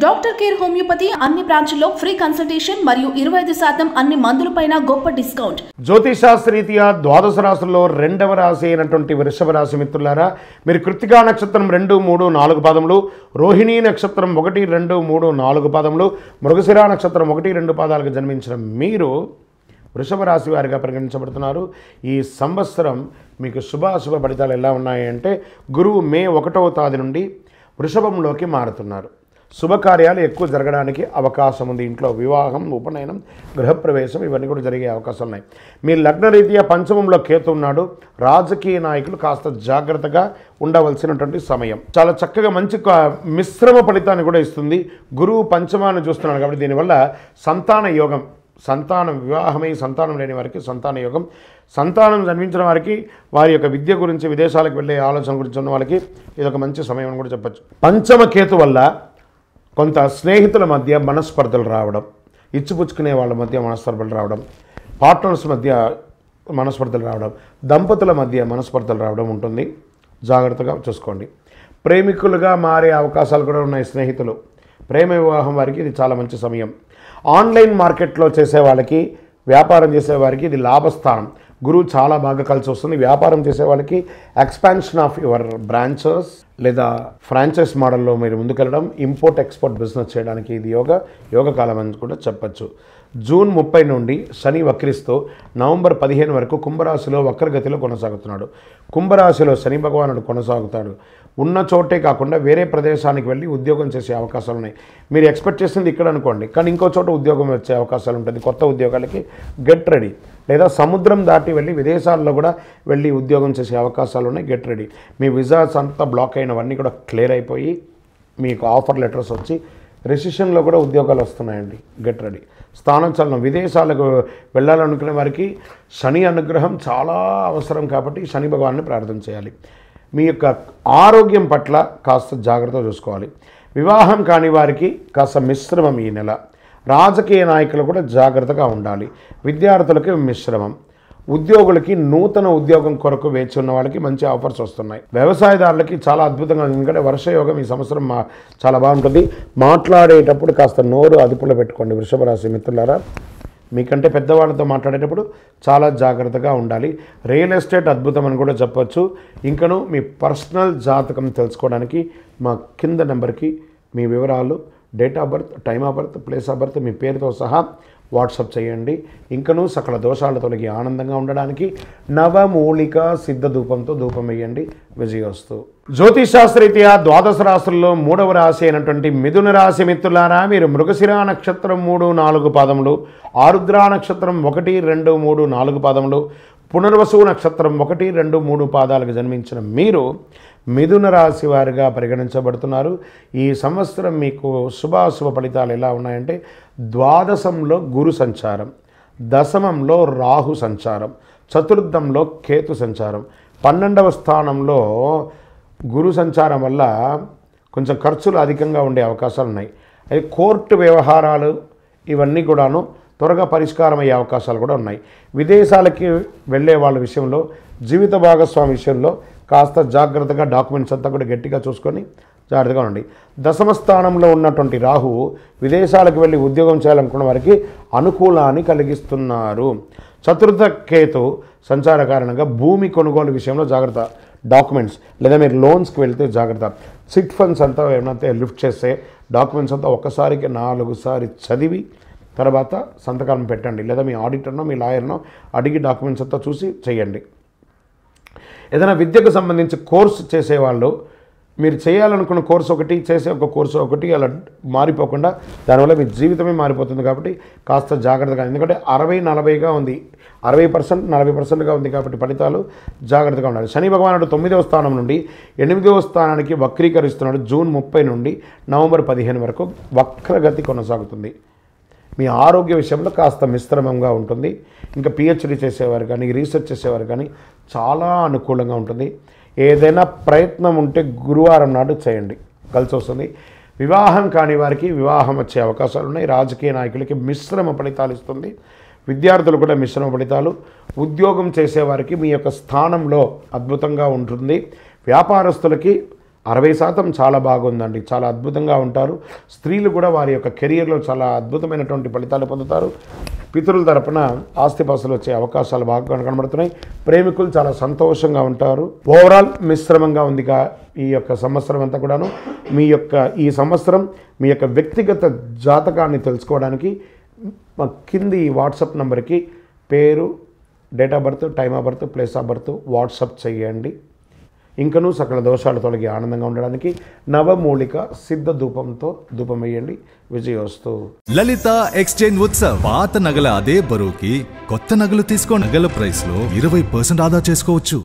Doctor care homeopathy అన్ని బ్రాంచ్ల్లో free consultation మరియు 25% అన్ని మందులపైన గొప్ప డిస్కౌంట్. జ్యోతిషాస్త్రరీత్యా ద్వాదశ రాశుల్లో రెండవ రాశి అయినటువంటి వృషభ రాశి మిత్రులారా, మీరు కృత్తికా నక్షత్రం 2, 3, 4 పాదములు, రోహిణీ నక్షత్రం 1, 2, 3, 4 పాదములు, మృగశిర నక్షత్రం 1, 2 పాదాలకు జన్మించిన మీరు వృషభ రాశి వారిగా పరిగణించబడుతున్నారు. ఈ సంవత్సరం మీకు శుభాశుభ ఫలితాలు ఎలా ఉన్నాయి అంటే, గురువు మే 1వ తేదీ నుండి వృషభంలోకి మారుతున్నారు. శుభకార్యాలు ఎక్కువ జరగడానికి అవకాశం ఉంది. ఇంట్లో వివాహం, ఉపనయనం, గృహప్రవేశం ఇవన్నీ కూడా జరిగే అవకాశాలు ఉన్నాయి. మీ లగ్నరీత్యా పంచమంలో కేతు ఉన్నాడు. రాజకీయ నాయకులు కాస్త జాగ్రత్తగా ఉండవలసినటువంటి సమయం. చాలా చక్కగా మంచి మిశ్రమ ఫలితాన్ని కూడా ఇస్తుంది. గురువు పంచమాన్ని చూస్తున్నాడు కాబట్టి దీనివల్ల సంతాన యోగం, సంతానం, వివాహమై సంతానం లేని వారికి సంతాన యోగం, సంతానం జన్మించిన వారికి వారి యొక్క విద్య గురించి, విదేశాలకు వెళ్ళే ఆలోచన గురించి ఉన్న వాళ్ళకి ఇదొక మంచి సమయం అని కూడా చెప్పచ్చు. పంచమ కేతు వల్ల కొంత స్నేహితుల మధ్య మనస్పర్ధలు రావడం, ఇచ్చిపుచ్చుకునే వాళ్ళ మధ్య మనస్పర్ధలు రావడం, పార్ట్నర్స్ మధ్య మనస్పర్ధలు రావడం, దంపతుల మధ్య మనస్పర్ధలు రావడం ఉంటుంది. జాగ్రత్తగా చూసుకోండి. ప్రేమికులుగా మారే అవకాశాలు కూడా ఉన్నాయి. స్నేహితులు, ప్రేమ వివాహం వారికి ఇది చాలా మంచి సమయం. ఆన్లైన్ మార్కెట్లో చేసే వాళ్ళకి, వ్యాపారం చేసేవారికి ఇది లాభస్థానం. గురువు చాలా బాగా కలిసి వస్తుంది. వ్యాపారం చేసే వాళ్ళకి ఎక్స్పాన్షన్ ఆఫ్ యువర్ బ్రాంచెస్ లేదా ఫ్రాంచైజ్ మోడల్లో మీరు ముందుకెళ్ళడం, ఇంపోర్ట్ ఎక్స్పోర్ట్ బిజినెస్ చేయడానికి ఇది యోగ కాలం అని కూడా చెప్పచ్చు. జూన్ 30 నుండి శని వక్రిస్తూ నవంబర్ 15 వరకు కుంభరాశిలో వక్రగతిలో కొనసాగుతున్నాడు. కుంభరాశిలో శని భగవానుడు కొనసాగుతాడు. ఉన్న చోటే కాకుండా వేరే ప్రదేశానికి వెళ్ళి ఉద్యోగం చేసే అవకాశాలు ఉన్నాయి. మీరు ఎక్స్పెక్ట్ చేసింది ఇక్కడ అనుకోండి, కానీ ఇంకో చోట ఉద్యోగం వచ్చే అవకాశాలు ఉంటుంది. కొత్త ఉద్యోగాలకి గెట్ రెడీ. లేదా సముద్రం దాటి వెళ్ళి విదేశాల్లో కూడా వెళ్ళి ఉద్యోగం చేసే అవకాశాలు ఉన్నాయి. Get ready. మీ విజాస్ అంతా బ్లాక్ అయినవన్నీ కూడా క్లియర్ అయిపోయి మీకు ఆఫర్ లెటర్స్ వచ్చి రెసిషన్లో కూడా ఉద్యోగాలు వస్తున్నాయండి. Get ready. స్థానచలనం, విదేశాలకు వెళ్ళాలనుకునే వారికి శని అనుగ్రహం చాలా అవసరం కాబట్టి శని భగవాన్ని ప్రార్థన చేయాలి. మీ యొక్క ఆరోగ్యం పట్ల కాస్త జాగ్రత్త చూసుకోవాలి. వివాహం కాని వారికి కాస్త మిశ్రమం ఈ నెల. రాజకీయ నాయకులు కూడా జాగ్రత్తగా ఉండాలి. విద్యార్థులకి మిశ్రమం. ఉద్యోగులకి నూతన ఉద్యోగం కొరకు వేచి ఉన్న వాళ్ళకి మంచి ఆఫర్స్ వస్తున్నాయి. వ్యవసాయదారులకి చాలా అద్భుతంగా, ఎందుకంటే వర్షయోగం ఈ సంవత్సరం చాలా బాగుంటుంది. మాట్లాడేటప్పుడు కాస్త నోరు అదుపులో పెట్టుకోండి వృషభ రాశి మిత్రులారా. మీకంటే పెద్దవాళ్ళతో మాట్లాడేటప్పుడు చాలా జాగ్రత్తగా ఉండాలి. రియల్ ఎస్టేట్ అద్భుతం అని కూడా చెప్పచ్చు. ఇంకను మీ పర్సనల్ జాతకం తెలుసుకోవడానికి మా కింద నెంబర్కి మీ వివరాలు, date of birth, time of birth, place of birth, మీ పేరుతో సహా వాట్సాప్ చేయండి. ఇంకనూ సకల దోషాలు తొలగి ఆనందంగా ఉండడానికి నవమూలిక సిద్ధ ధూపంతో ధూపం వేయండి. విజయోస్తు. జ్యోతిషాస్త్రరీత్యా ద్వాదశ రాశుల్లో 3వ రాశి అయినటువంటి మిథున రాశి మిత్రులారా, మీరు మృగశిర నక్షత్రం 3, 4 పాదములు, ఆరుద్ర నక్షత్రం 1, 2, 3, 4 పాదములు, పునర్వసు నక్షత్రం 1, 2, 3 పాదాలకు జన్మించిన మీరు మిథున రాశి వారిగా పరిగణించబడుతున్నారు. ఈ సంవత్సరం మీకు శుభాశుభ ఫలితాలు ఎలా ఉన్నాయంటే, ద్వాదశంలో గురు సంచారం, దశమంలో రాహు సంచారం, చతుర్థంలో కేతు సంచారం, 12వ స్థానంలో గురు సంచారం వల్ల కొంచెం ఖర్చులు అధికంగా ఉండే అవకాశాలు ఉన్నాయి. అది కోర్టు వ్యవహారాలు ఇవన్నీ కూడాను త్వరగా పరిష్కారం అయ్యే అవకాశాలు కూడా ఉన్నాయి. విదేశాలకి వెళ్ళే వాళ్ళ విషయంలో, జీవిత భాగస్వామి విషయంలో కాస్త జాగ్రత్తగా డాక్యుమెంట్స్ అంతా కూడా గట్టిగా చూసుకొని జాగ్రత్తగా ఉండండి. దశమ స్థానంలో ఉన్నటువంటి రాహు విదేశాలకు వెళ్ళి ఉద్యోగం చేయాలనుకున్న వారికి అనుకూలాన్ని కలిగిస్తున్నారు. చతుర్థ కేతు సంచార కారణంగా భూమి కొనుగోలు విషయంలో జాగ్రత్త. డాక్యుమెంట్స్ లేదా మీరు లోన్స్కి వెళ్తే జాగ్రత్త. సిట్ ఫండ్స్ అంతా ఏమైనా లిఫ్ట్ చేస్తే డాక్యుమెంట్స్ అంతా ఒక్కసారికి 4 సారి చదివి తర్వాత సంతకాలను పెట్టండి. లేదా మీ ఆడిటర్నో మీ లాయర్నో అడిగి డాక్యుమెంట్స్ అంతా చూసి చేయండి. ఏదైనా విద్యకు సంబంధించి కోర్సు చేసేవాళ్ళు, మీరు చేయాలనుకున్న కోర్సు ఒకటి, చేసే ఒక కోర్సు ఒకటి అలా మారిపోకుండా దానివల్ల మీ జీవితమే మారిపోతుంది. కాబట్టి కాస్త జాగ్రత్తగా, ఎందుకంటే 60-40గా ఉంది, 60% 40%గా ఉంది కాబట్టి ఫలితాలు జాగ్రత్తగా ఉండాలి. శని భగవానుడు 9వ స్థానం నుండి 8వ స్థానానికి వక్రీకరిస్తున్నాడు. జూన్ 30 నుండి నవంబర్ 15 వరకు వక్రగతి కొనసాగుతుంది. మీ ఆరోగ్య విషయంలో కాస్త మిశ్రమంగా ఉంటుంది. ఇంకా పిహెచ్డి చేసేవారు కానీ, రీసెర్చ్ చేసేవారు కానీ చాలా అనుకూలంగా ఉంటుంది. ఏదైనా ప్రయత్నం ఉంటే గురువారం నాడు చేయండి, కలిసి వస్తుంది. వివాహం కాని వారికి వివాహం వచ్చే అవకాశాలు ఉన్నాయి. రాజకీయ నాయకులకి మిశ్రమ ఫలితాలు ఇస్తుంది. విద్యార్థులు కూడా మిశ్రమ ఫలితాలు. ఉద్యోగం చేసేవారికి మీ యొక్క స్థానంలో అద్భుతంగా ఉంటుంది. వ్యాపారస్తులకి 60% చాలా బాగుందండి. చాలా అద్భుతంగా ఉంటారు. స్త్రీలు కూడా వారి యొక్క కెరియర్లో చాలా అద్భుతమైనటువంటి ఫలితాలు పొందుతారు. పితరుల తరపున ఆస్తిపాస్తులు వచ్చే అవకాశాలు బాగా కనబడుతున్నాయి. ప్రేమికులు చాలా సంతోషంగా ఉంటారు. ఓవరాల్ మిశ్రమంగా ఉందిగా ఈ యొక్క సంవత్సరం అంతా కూడాను. ఈ సంవత్సరం మీ యొక్క వ్యక్తిగత జాతకాన్ని తెలుసుకోవడానికి కింది వాట్సాప్ నంబర్కి పేరు, date of birth, time of birth, place of birth WhatsApp చేయండి. ఇంకనూ సకల దోషాలు తొలగి ఆనందంగా ఉండడానికి నవమూలిక సిద్ధ ధూపంతో ధూపం వేయండి. విజయోస్తు. లలిత ఎక్స్చేంజ్ ఉత్సవ్. పాత నగల అదే బరువుకి కొత్త నగలు తీసుకో. నగల ప్రైస్ లో 20% ఆదా చేసుకోవచ్చు.